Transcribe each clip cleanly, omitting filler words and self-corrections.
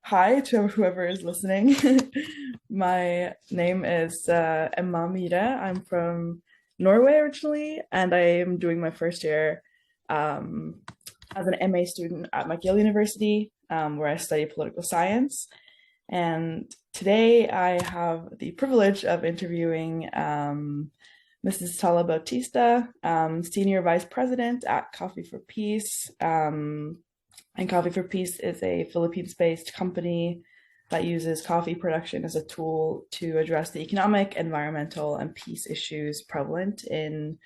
Hi to whoever is listening. My name is Emma Mira. I'm from Norway originally, and I am doing my first year um, as an MA student at McGill University, where I study political science. And today I have the privilege of interviewing Mrs. Tala Bautista, Senior Vice President at Coffee for Peace. And Coffee for Peace is a Philippines-based company that uses coffee production as a tool to address the economic, environmental, and peace issues prevalent in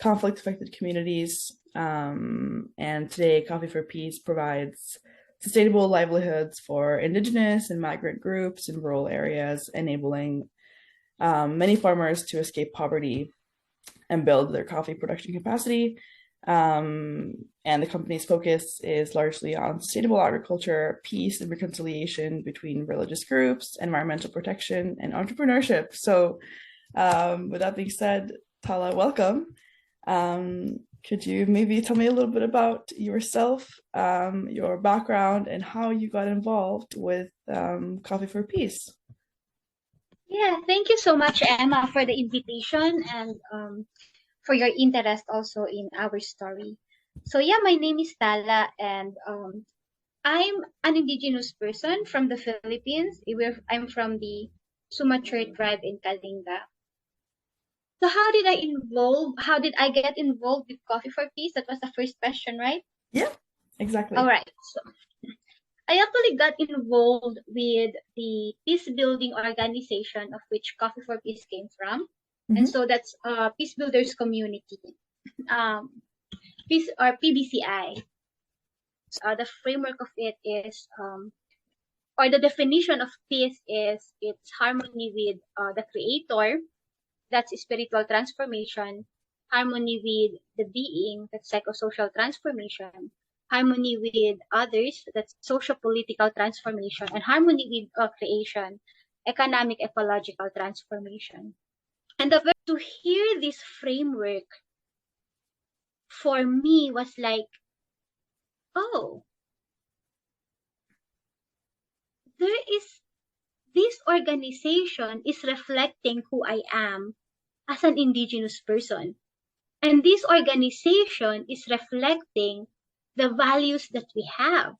conflict-affected communities. And today, Coffee for Peace provides sustainable livelihoods for indigenous and migrant groups in rural areas, enabling many farmers to escape poverty and build their coffee production capacity. And the company's focus is largely on sustainable agriculture, peace and reconciliation between religious groups, environmental protection, and entrepreneurship. So, with that being said, Tala, welcome. Could you maybe tell me a little bit about yourself, your background, and how you got involved with Coffee for Peace? Yeah, thank you so much, Emma, for the invitation and for your interest also in our story. So yeah, my name is Tala, and I'm an indigenous person from the Philippines. I'm from the Sumacher tribe in Kalinga. So how did I get involved with Coffee for Peace? That was the first question, right? Yeah, exactly. All right. So I actually got involved with the peace building organization of which Coffee for Peace came from. And so that's Peace Builders Community, Peace or PBCI. The framework of it is, or the definition of peace is its harmony with the Creator, that's spiritual transformation, harmony with the being, that's psychosocial transformation, harmony with others, that's socio-political transformation, and harmony with creation, economic ecological transformation. And to hear this framework for me was like, oh, this organization is reflecting who I am as an indigenous person. And this organization is reflecting the values that we have.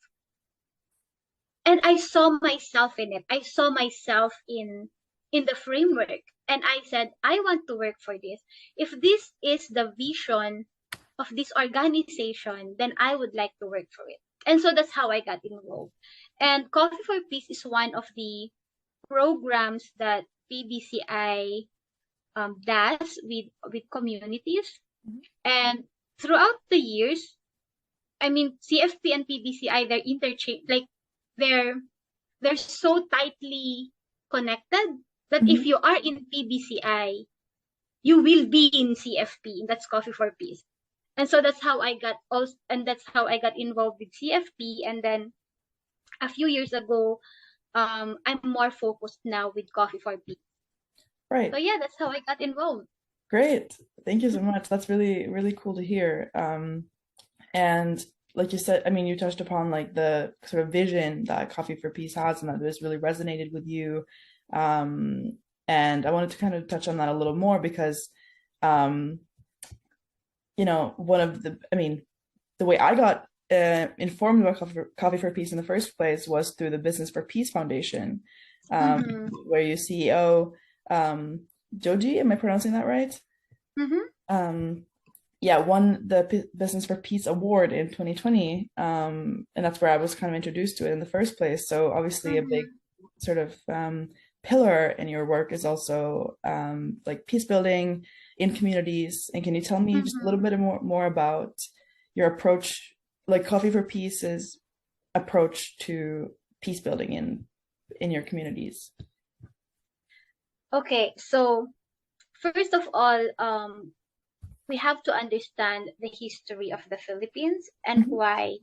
And I saw myself in it. I saw myself in the framework. And I said, I want to work for this. If this is the vision of this organization, then I would like to work for it. And so that's how I got involved. And Coffee for Peace is one of the programs that PBCI does with communities. And throughout the years, I mean, CFP and PBCI, they're interchange, like they're so tightly connected that if you are in PBCI, you will be in CFP. That's Coffee for Peace. And so that's how I got involved with CFP. And then a few years ago, I'm more focused now with Coffee for Peace. Right. So yeah, that's how I got involved. Great. Thank you so much. That's really, really cool to hear. And like you said, I mean, you touched upon like the sort of vision that Coffee for Peace has and that this really resonated with you. And I wanted to kind of touch on that a little more because, the way I got informed about Coffee for Peace in the first place was through the Business for Peace Foundation, where your CEO, Joji, am I pronouncing that right? Won the Business for Peace Award in 2020, and that's where I was kind of introduced to it in the first place. So obviously a big sort of pillar in your work is also like peace building in communities. And can you tell me just a little bit more about your approach, like Coffee for Peace's approach to peace building in your communities? Okay, so first of all, we have to understand the history of the Philippines and why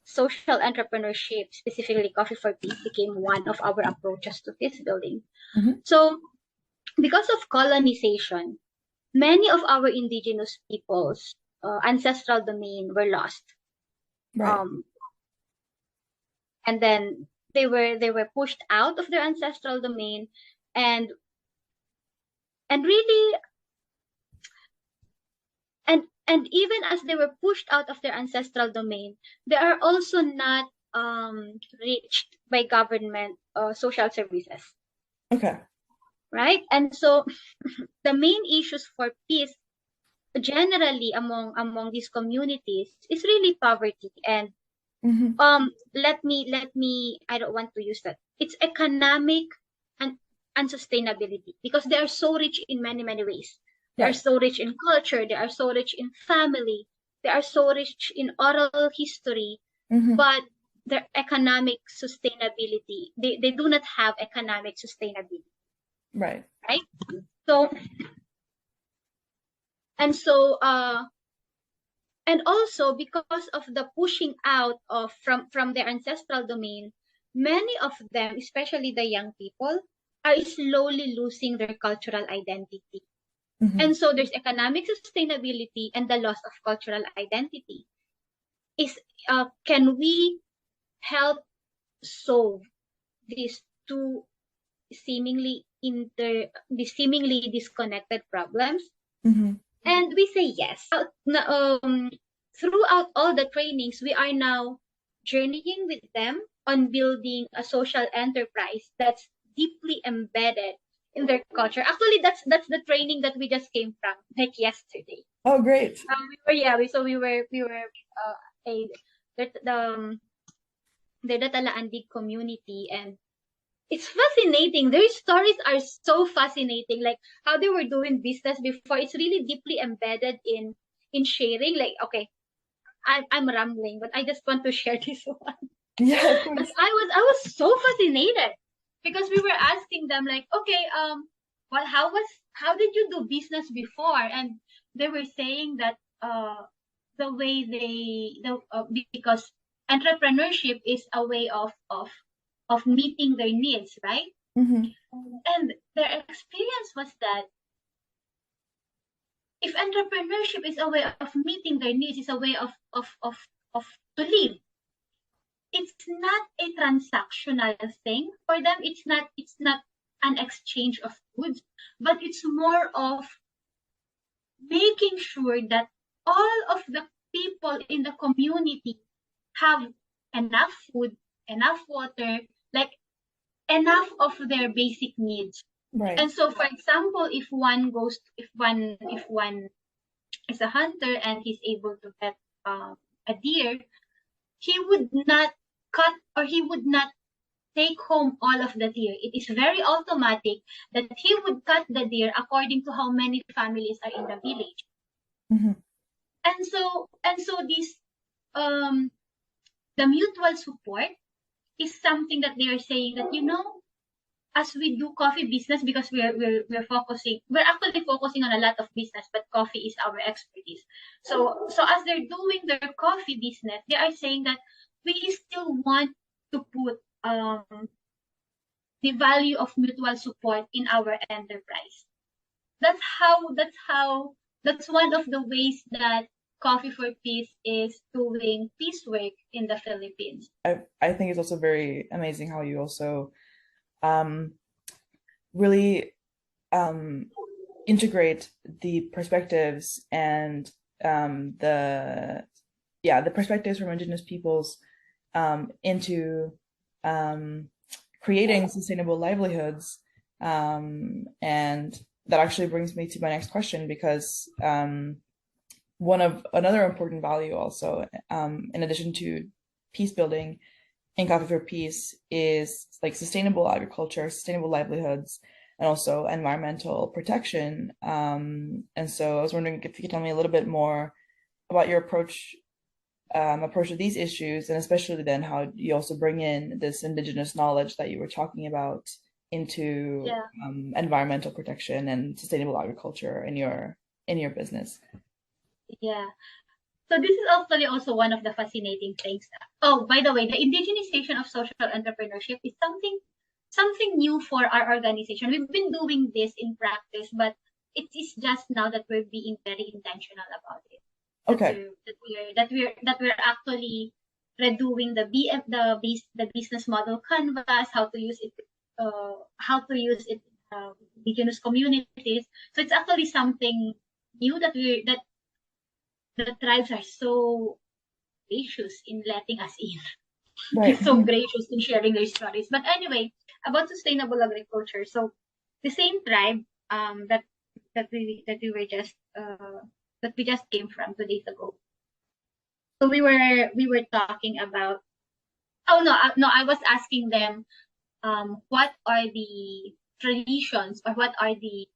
social entrepreneurship, specifically Coffee for Peace, became one of our approaches to peace building. So, because of colonization, many of our indigenous people's ancestral domain were lost. Right. And then they were pushed out of their ancestral domain, and really, and even as they were pushed out of their ancestral domain, they are also not reached by government social services, Okay. right? And so the main issues for peace generally among these communities is really poverty. And let me I don't want to use that. It's economic and unsustainability, because they are so rich in many ways. They are Right. so rich in culture, they are so rich in family, they are so rich in oral history, but their economic sustainability, they do not have economic sustainability, Right. right? So and so and also, because of the pushing out of from their ancestral domain, many of them, especially the young people, are slowly losing their cultural identity. And so there's economic sustainability and the loss of cultural identity. Can we help solve these two these seemingly disconnected problems? And we say yes. Throughout all the trainings, we are now journeying with them on building a social enterprise that's deeply embedded in their culture. Actually, that's the training that we just came from, like yesterday. Oh, great. We were the Tala community, and it's fascinating. Their stories are so fascinating, like how they were doing business before. It's really deeply embedded in sharing. Like, okay, I'm rambling, but I just want to share this one. Yeah, of But course. I was so fascinated, because we were asking them like, okay, how did you do business before? And they were saying that the way because entrepreneurship is a way of meeting their needs, right? And their experience was that if entrepreneurship is a way of meeting their needs, is a way of to live, it's not a transactional thing for them. It's not an exchange of goods, but it's more of making sure that all of the people in the community have enough food, enough water, like enough of their basic needs. Right. And so, for example, if one is a hunter and he's able to get a deer, he would not cut, or he would not take home all of the deer. It is very automatic that he would cut the deer according to how many families are in the village. And so this the mutual support is something that they are saying that, as we do coffee business, because we're actually focusing on a lot of business, but coffee is our expertise. So as they're doing their coffee business, they are saying that we still want to put the value of mutual support in our enterprise. That's one of the ways that Coffee for Peace is doing peace work in the Philippines. I think it's also very amazing how you also really integrate the perspectives and the perspectives from indigenous peoples into creating sustainable livelihoods, and that actually brings me to my next question, because another important value also, in addition to peace building in Coffee for Peace, is like sustainable agriculture, sustainable livelihoods, and also environmental protection. And so I was wondering if you could tell me a little bit more about your approach to these issues, and especially then how you also bring in this indigenous knowledge that you were talking about into environmental protection and sustainable agriculture in your business. Yeah. So this is actually also one of the fascinating things. Oh, by the way, the indigenization of social entrepreneurship is something new for our organization. We've been doing this in practice, but it is just now that we're being very intentional about it. Okay. That we're actually redoing the business model canvas, how to use it, indigenous communities. So it's actually something new that the tribes are so gracious in letting us in. Right. So gracious in sharing their stories. But anyway, about sustainable agriculture. So the same tribe that we just came from 2 days ago. So we were talking about. Oh no, no, I was asking them what are the traditions, or what are the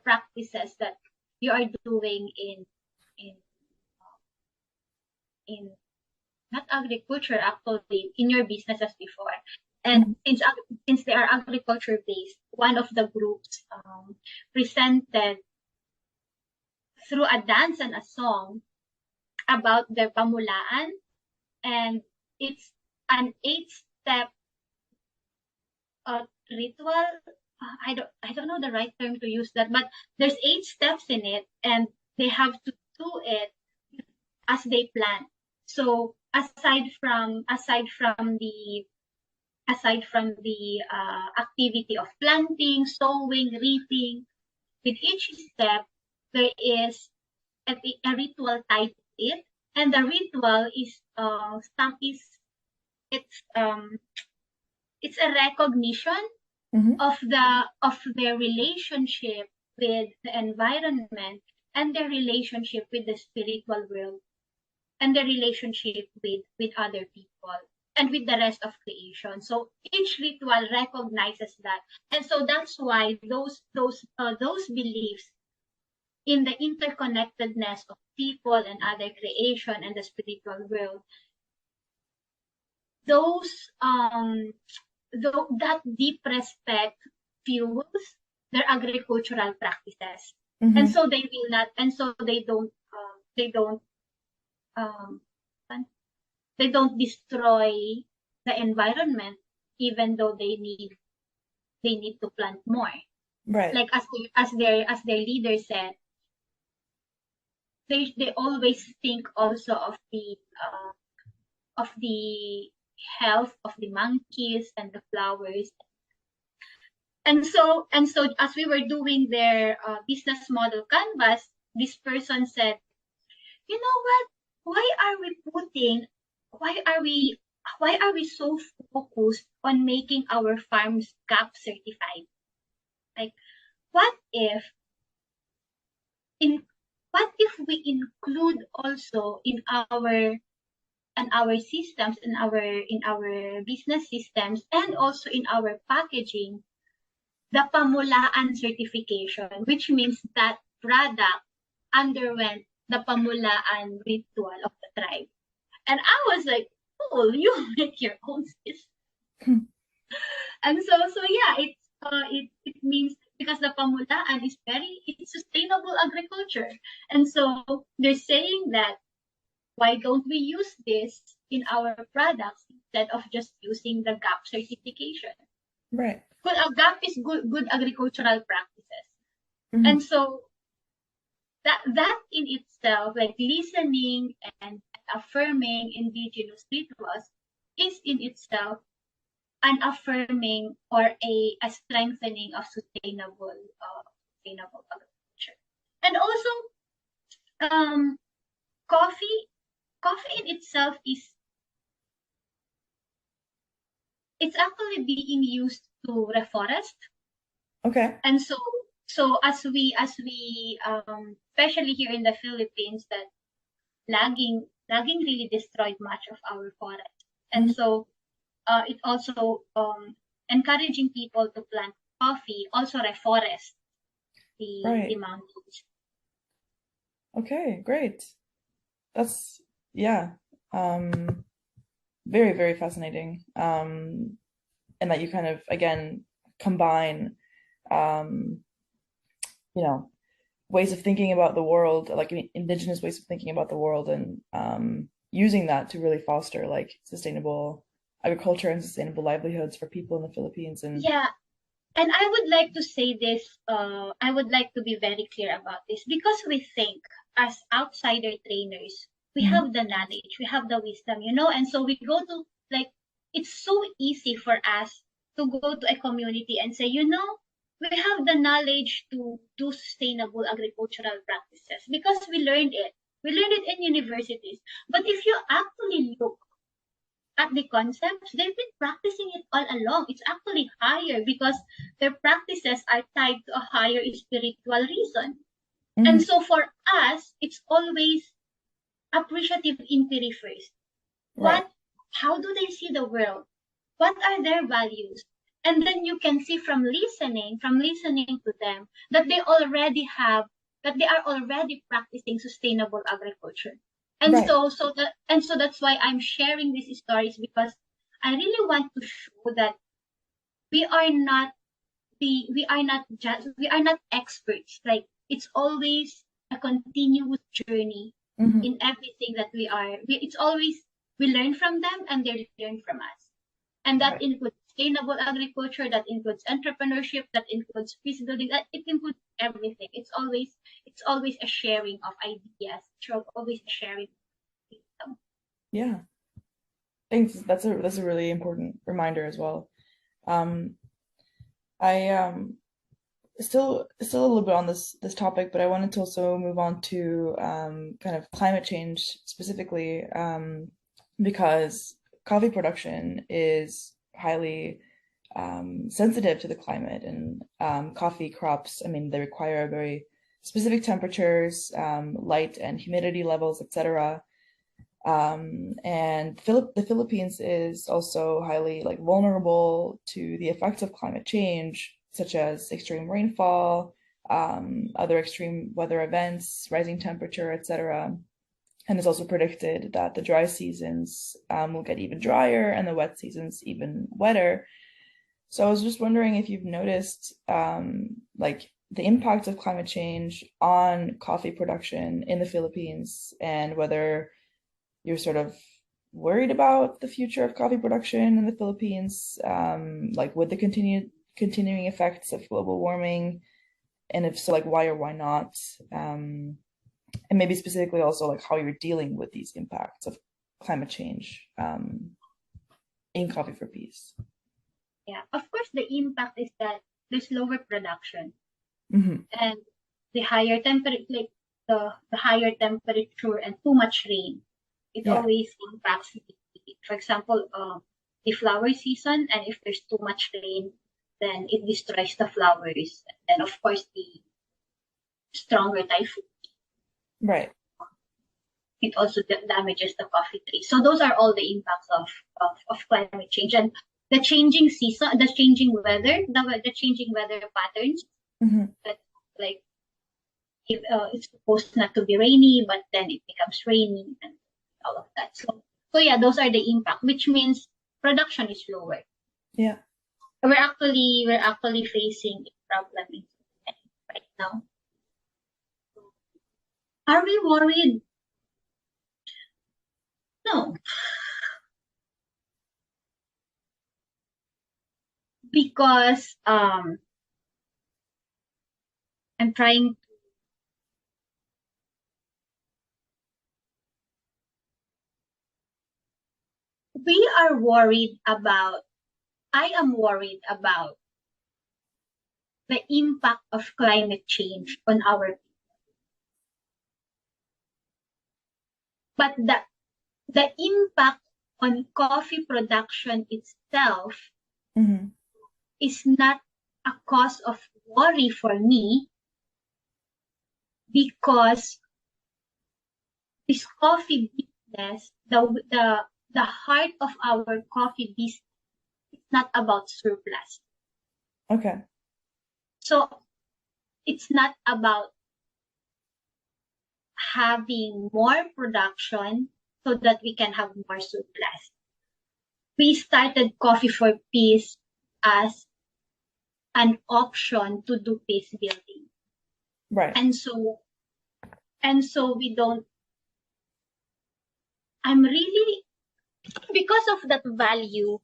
practices that you are doing in in not agriculture, actually, in your businesses before. And since they are agriculture based, one of the groups presented through a dance and a song about their pamulaan, and it's an 8-step ritual. I don't know the right term to use that, but there's 8 steps in it, and they have to do it as they plan. So aside from the activity of planting, sowing, reaping, with each step there is a ritual tied to it, and the ritual is it's a recognition of their relationship with the environment, and their relationship with the spiritual world, and their relationship with other people and with the rest of creation. So each ritual recognizes that, and so that's why those beliefs in the interconnectedness of people and other creation and the spiritual world, that deep respect fuels their agricultural practices, and so they will not, and so they don't destroy the environment, even though they need to plant more. Right. Like as their leader said, they always think also of the health of the monkeys and the flowers. And so as we were doing their business model canvas, this person said, you know what? Why are we so focused on making our farms GAP certified? Like, what if we include also in our systems, in our business systems, and also in our packaging, the pamulaan certification, which means that product underwent the pamulaan ritual of the tribe. And I was like, cool, you make your own system. And so yeah, it means, because the pamulaan is it's sustainable agriculture. And so they're saying that, why don't we use this in our products instead of just using the GAP certification? Right. But a GAP is good agricultural practices. And so that in itself, like listening and affirming indigenous rituals, is in itself an affirming or a strengthening of sustainable agriculture. And also, coffee in itself it's actually being used to reforest. Okay. And so as we especially here in the Philippines, that logging really destroyed much of our forest. And so it also encouraging people to plant coffee, also reforest the mountains. Okay, great. That's very, very fascinating. And that you kind of, again, combine ways of thinking about the world, like indigenous ways of thinking about the world, and using that to really foster like sustainable agriculture and sustainable livelihoods for people in the Philippines. And and I would like to say this, I would like to be very clear about this, because we think as outsider trainers, We have the knowledge, we have the wisdom, and so we go to, like, it's so easy for us to go to a community and say, we have the knowledge to do sustainable agricultural practices because we learned it. We learned it in universities. But if you actually look at the concepts, they've been practicing it all along. It's actually higher because their practices are tied to a higher spiritual reason. And so for us, it's always appreciative inquiry first. Right. How do they see the world? What are their values? And then you can see from listening to them that they are already practicing sustainable agriculture. And Right. so that's why I'm sharing these stories, because I really want to show that we are not experts. Like, it's always a continuous journey in everything that we are. It's always, we learn from them and they learn from us. And that includes sustainable agriculture, that includes entrepreneurship, that includes peacebuilding, that it includes everything. It's always a sharing of ideas. It's always a sharing of wisdom. Yeah. Thanks. That's a really important reminder as well. I still a little bit on this topic, but I wanted to also move on to kind of climate change specifically, because coffee production is highly sensitive to the climate, and coffee crops, I mean, they require very specific temperatures, light and humidity levels, etc. And the Philippines is also highly like vulnerable to the effects of climate change, such as extreme rainfall, other extreme weather events, rising temperature, etc. And it's also predicted that the dry seasons will get even drier and the wet seasons even wetter. So I was just wondering if you've noticed like the impact of climate change on coffee production in the Philippines, and whether you're sort of worried about the future of coffee production in the Philippines, like with the continuing effects of global warming, and if so, like why or why not, and maybe specifically also like how you're dealing with these impacts of climate change in Coffee for Peace. Yeah, of course, the impact is that there's lower production, and the higher temperature, like the higher temperature and too much rain. It always impacts, for example, the flower season, and if there's too much rain, then it destroys the flowers, and of course the stronger typhoon. Right. It also damages the coffee tree. So those are all the impacts of climate change, and the changing season, the changing weather, the changing weather patterns. That, like, if, it's supposed not to be rainy, but then it becomes rainy, and all of that. So yeah, those are the impact, which means production is lower. Yeah. We're actually facing a problem right now. Are we worried? No. Because I'm trying to, I am worried about the impact of climate change on our people. But the impact on coffee production itself is not a cause of worry for me, because this coffee business, the heart of our coffee business is not about surplus. Okay. So it's not about having more production so that we can have more surplus. We started Coffee for Peace as an option to do peace building. Right. And so we don't, I'm really, because of that value,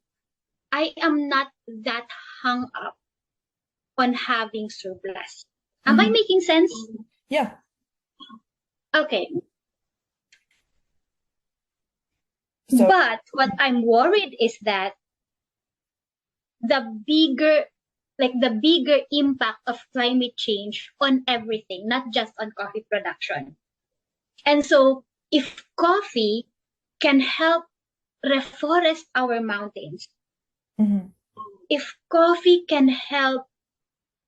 I am not that hung up on having surplus. Am I making sense? Yeah. Okay. So, But what I'm worried is that the bigger impact of climate change on everything, not just on coffee production. And so if coffee can help reforest our mountains, mhm, if coffee can help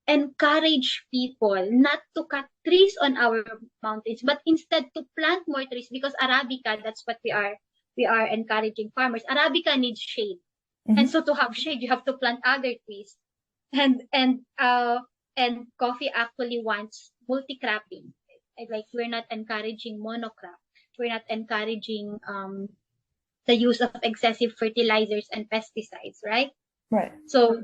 encourage people not to cut trees on our mountains, but instead to plant more trees, because Arabica, that's what we are encouraging farmers. Arabica needs shade. And mhm, so to have shade, you have to plant other trees. And coffee actually wants multi-cropping. Like, we're not encouraging monocrop. We're not encouraging the use of excessive fertilizers and pesticides, right? right. So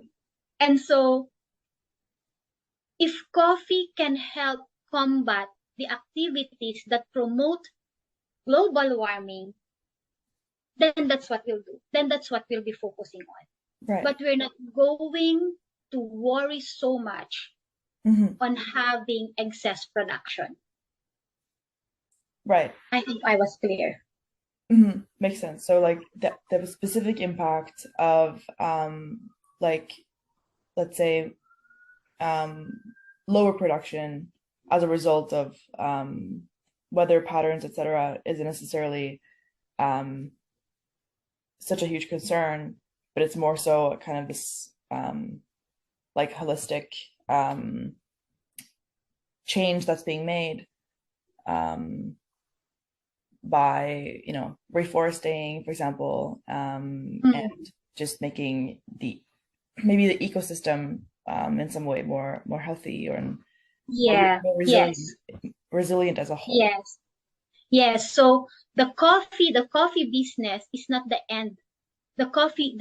if coffee can help combat the activities that promote global warming, then that's what we'll do. Then that's what we'll be focusing on. Right. But we're not going to worry so much Mhm, on having excess production. right. I think I was clear. Makes sense. So like the specific impact of like, let's say, lower production as a result of weather patterns, etc., isn't necessarily such a huge concern, but it's more so kind of this like holistic change that's being made by, you know, reforesting, for example, and just making maybe the ecosystem in some way more healthy or more resilient as a whole. Yes. So the coffee business is not the end. The coffee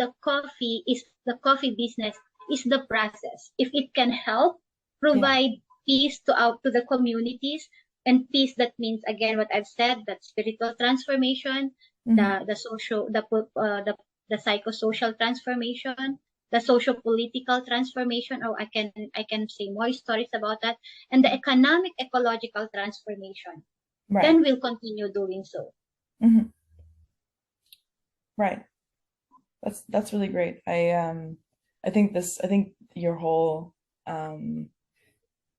business is the process. If it can help provide peace to the communities, and peace, that means, again, what I've said, that spiritual transformation, the social, the psychosocial transformation, the socio-political transformation, or I can say more stories about that, and the economic ecological transformation. Right. Then we'll continue doing so. Right. That's really great. I think your whole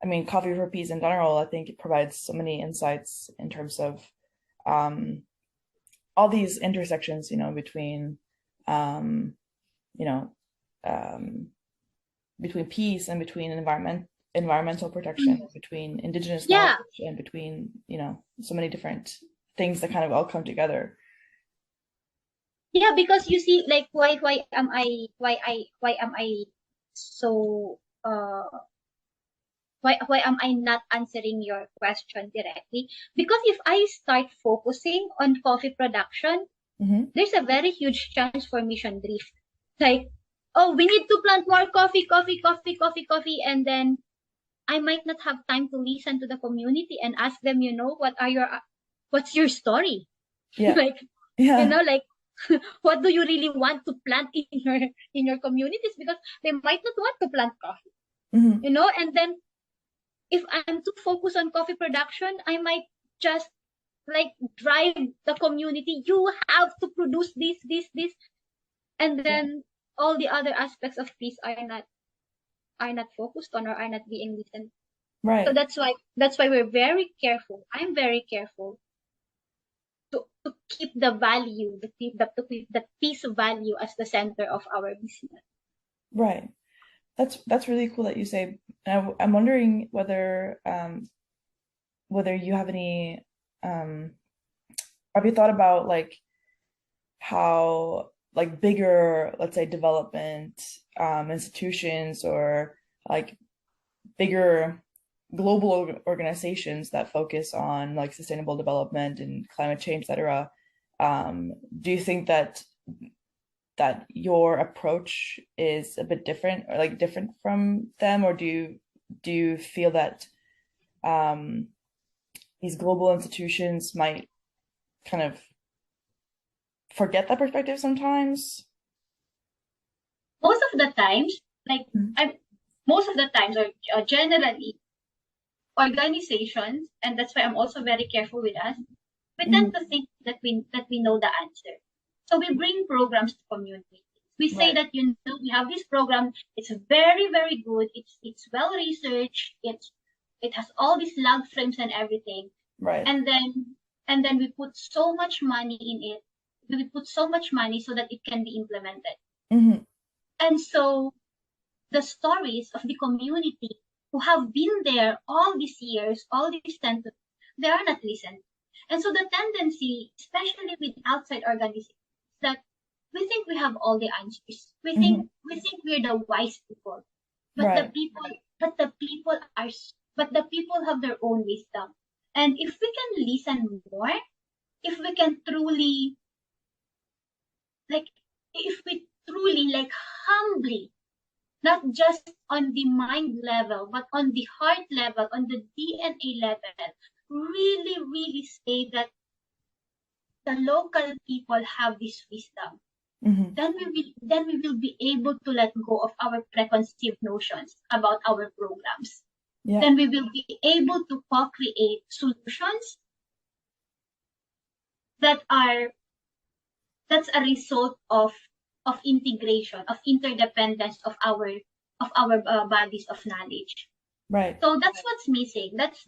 I mean, Coffee for Peace in general, I think it provides so many insights in terms of all these intersections, you know, between you know, between peace and between environmental protection, between indigenous knowledge, and between, you know, so many different things that kind of all come together. Yeah, because you see, like, why am I so why am I not answering your question directly? Because if I start focusing on coffee production, there's a very huge transformation drift. Like, oh, we need to plant more coffee, and then I might not have time to listen to the community and ask them, you know, what's your story? Like, you know, like, what do you really want to plant in your communities? Because they might not want to plant coffee, you know. And then if I'm too focused on coffee production, I might just like drive the community. You have to produce this, and then all the other aspects of peace are not focused on, or are not being listened. Right. So that's why we're very careful. I'm very careful to keep the value, to keep the peace value as the center of our business. Right. That's really cool that you say. I'm wondering whether you have any have you thought about like how like bigger, let's say, development institutions or like bigger global organizations that focus on like sustainable development and climate change, etc. Do you think that your approach is a bit different, or like different from them, or do you feel that these global institutions might kind of forget that perspective sometimes? Most of the times, or generally, organizations, and that's why I'm also very careful with us, we tend to think that we know the answer. So we bring programs to communities. We say Right. that, we have this program. It's very, very good. It's well researched. It has all these log frames and everything. Right. And then we put so much money in it. We put so much money so that it can be implemented. Mm-hmm. And so the stories of the community who have been there all these years, all these centuries, they are not listened. And so the tendency, especially with outside organizations, that we think we have all the answers. We think we're the wise people. But Right. the people have their own wisdom. And if we can listen more, if we can truly if we truly humbly, not just on the mind level, but on the heart level, on the DNA level, really, really say that the local people have this wisdom, then we will be able to let go of our preconceived notions about our programs. Yeah. Then we will be able to co-create solutions that's a result of integration, of interdependence of our bodies of knowledge. Right. So that's what's missing. That's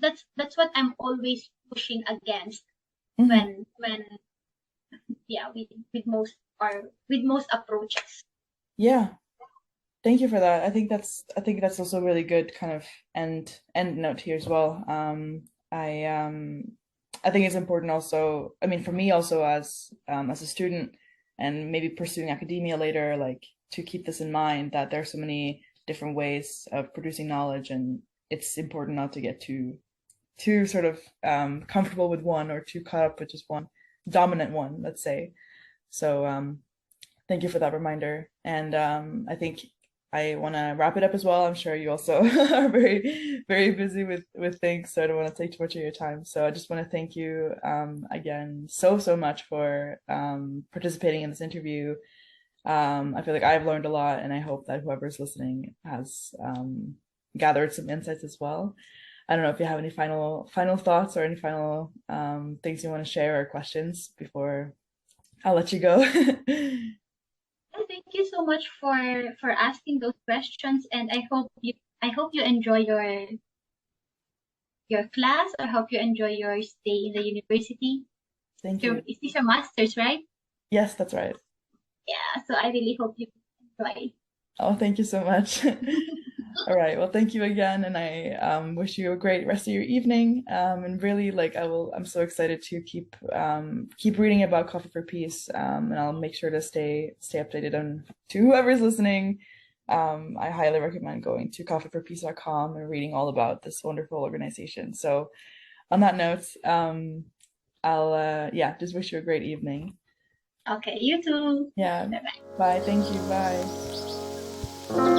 what I'm always pushing against when with most approaches. Yeah. Thank you for that. I think that's also a really good kind of end note here as well. I think it's important also, I mean, for me also as a student and maybe pursuing academia later, like to keep this in mind that there are so many different ways of producing knowledge, and it's important not to get too sort of comfortable with one or too caught up with just one dominant one, let's say. So thank you for that reminder. And I think I want to wrap it up as well. I'm sure you also are very, very busy with things, so I don't want to take too much of your time. So I just want to thank you again so much for participating in this interview. I feel like I've learned a lot, and I hope that whoever's listening has gathered some insights as well. I don't know if you have any final thoughts or any final things you want to share or questions before I'll let you go. Thank you so much for asking those questions, and I hope you enjoy your class. I hope you enjoy your stay in the university. Thank you. Is this your master's, right? Yes, that's right. Yeah, so I really hope you enjoy. Oh, thank you so much. All right. Well, thank you again, and I wish you a great rest of your evening. And really, I'm so excited to keep reading about Coffee for Peace. And I'll make sure to stay updated on to whoever's listening. I highly recommend going to coffeeforpeace.com and reading all about this wonderful organization. So, on that note, I'll just wish you a great evening. Okay, you too. Yeah. Bye-bye. Bye. Thank you. Bye.